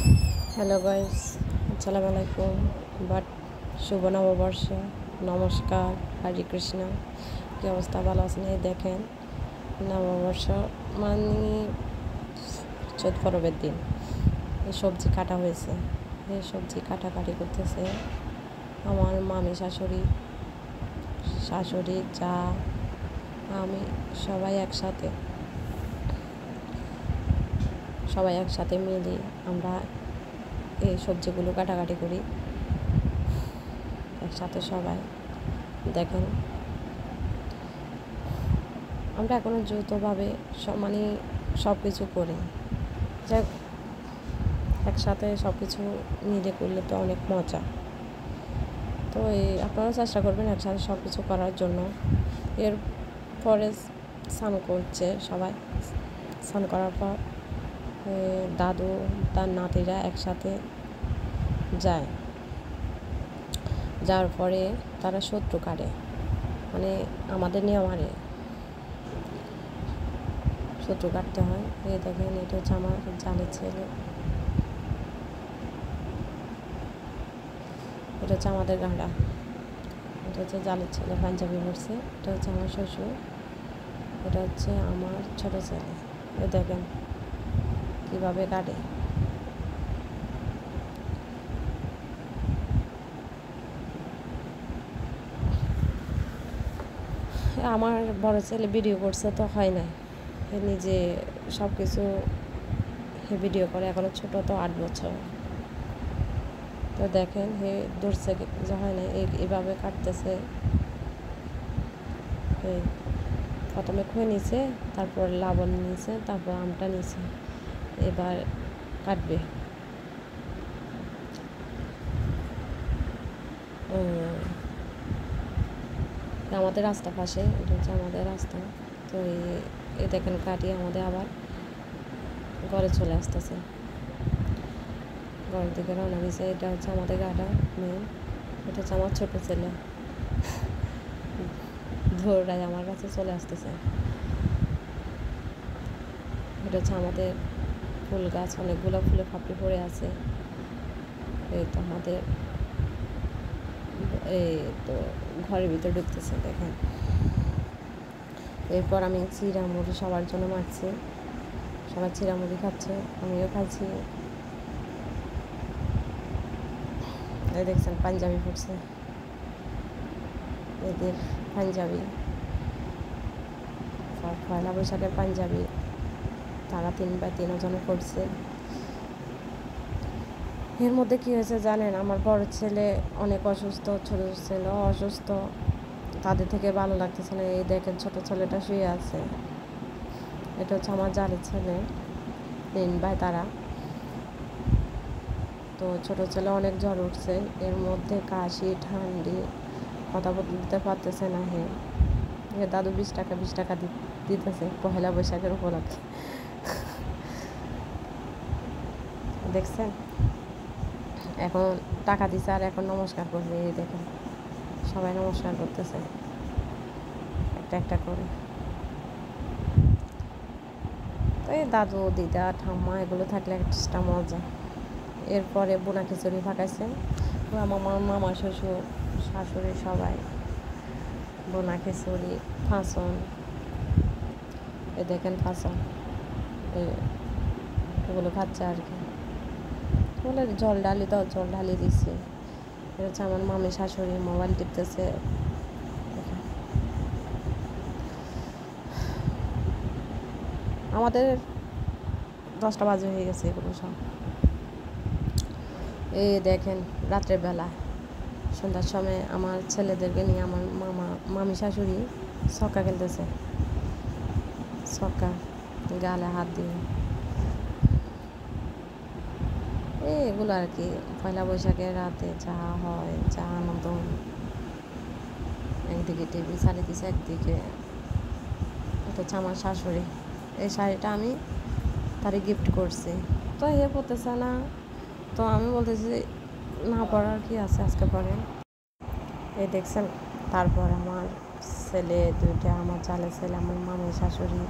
Hello guys, আসসালামু আলাইকুম। But শুভ নববর্ষ, নমস্কার, হরে কৃষ্ণ। কী অবস্থা, ভালো আছেন? এই দেখেন, নববর্ষ মানে চৈত পরবের দিন এই সবজি কাটা হয়েছে। এই সবজি কাটাকাটি করতেছে আমার মামি, শাশুড়ি, যা, আমি সবাই একসাথে মিলে আমরা এই সবজিগুলো কাটাকাটি করি একসাথে সবাই। দেখেন, আমরা এখনও যৌথভাবে সব কিছু করি। যাক, একসাথে সব কিছু মিলে করলে তো অনেক মজা। তো আপনারাও চেষ্টা করবেন একসাথে সব কিছু করার জন্য। এরপরে স্নান করছে সবাই। স্নান করার পর দাদু তার নাতিরা একসাথে যায়। যাওয়ার পরে তারা শত্রু কাটে, মানে আমাদের নিয়ে শত্রু কাটতে হয়। এই দেখেন, এটা হচ্ছে আমার জালের ছেলে, এটা হচ্ছে আমাদের গাঁড়া, এটা হচ্ছে জালের ছেলে, পাঞ্জাবি পড়ছে। এটা হচ্ছে আমার শ্বশুর, এটা হচ্ছে আমার ছোট ছেলে। এ দেখেন কীভাবে কাটে। আমার বড় ছেলে ভিডিও করছে তো হয় না, নিজে সব কিছু ভিডিও করে। এখনও ছোটো তো, 8 বছর। তো দেখেন, ধরছে যে হয় না, এইভাবে কাটতেছে। প্রথমে খুঁয়ে নিছে, তারপর লবণ নিয়েছে, তারপর আমটা নিয়েছে। এবার কাটবে। আমাদের রাস্তা পাশে, এটা হচ্ছে আমাদের রাস্তা। তো এই দেখেন কাটিয়ে আমাদের আবার ঘরে চলে আসতেছে, ঘরের দিকে রওনা দিয়েছে। এটা হচ্ছে আমাদের গাড়া মেন। এটা হচ্ছে আমার ছোট ছেলে, ধরায় আমার কাছে চলে আসতেছে। এটা হচ্ছে আমাদের ফুল গাছ, অনেকগুলো ফুলে ফাঁপড়ি পড়ে আছে। এই তো আমাদের তো ঘরের ভিতরে ঢুকতেছে, দেখেন। এরপর আমি চিড়ামুড়ি সবার জন্য মারছি, সবাই চিড়ামুড়ি খাচ্ছে, আমিও খাচ্ছি। এই দেখছেন পাঞ্জাবি পড়ছে, এদের পাঞ্জাবি, পয়লা বৈশাখের পাঞ্জাবি তারা 3x3 জনে করছে। এর মধ্যে কী হয়েছে জানেন, আমার বড় ছেলে অনেক অসুস্থ, ছোটো ছেলেও অসুস্থ, তাদের থেকে ভালো লাগতেছে না। এই দেখেন ছোটো ছেলেটা শুয়ে আছে, এটা হচ্ছে আমার জালের ছেলে, 3 ভাই তারা। তো ছোটো ছেলে অনেক জ্বর উঠছে, এর মধ্যে কাশি, ঠান্ডি, কথা বলতে পারতেছে না। দাদু 20 টাকা দিতেছে পয়লা বৈশাখের উপলক্ষে। দেখছেন, এখন টাকা দিছে আর এখন নমস্কার করবে। এই দেখেন সবাই নমস্কার করতেছে একটা একটা করে। তো এই দাদু, দিদা, ঠাম্মা এগুলো থাকলে একটা মজা। এরপরে বোনা খিচুড়ি পাকাইছে, আমার মামা, শ্বশুর, শাশুড়ি সবাই বোনা খিচুড়ি, ফাঁসন। এ দেখেন ফাঁসন, এগুলো খাচ্ছে আর কি। বলে জল ঢালি দাও, জল ঢালি দিচ্ছি। এটা হচ্ছে আমার মামি, শাশুড়ি মোবাইল টিপতেছে। আমাদের 10টা বাজে হয়ে গেছে এগুলো সব। এই দেখেন রাত্রের বেলা, সন্ধ্যার সময় আমার ছেলেদেরকে নিয়ে আমার মামি, শাশুড়ি ছক্কা খেলতেছে, ছক্কা গালে হাত দিয়ে। এগুলো আর কি পয়লা বৈশাখের রাতে যা হয়, যা আনন্দ। একদিকে টিভি চালিয়ে দিছে, একদিকে। এটা হচ্ছে আমার শাশুড়ি, এই শাড়িটা আমি তারে গিফট করছি। তো পড়তেছে না, তো আমি বলতেছি না পড়ার কি আছে, আজকে পরে। দেখছেন, তারপর আমার ছেলে 2টা, আমার জালের ছেলে, আমার মামি, শাশুড়ি,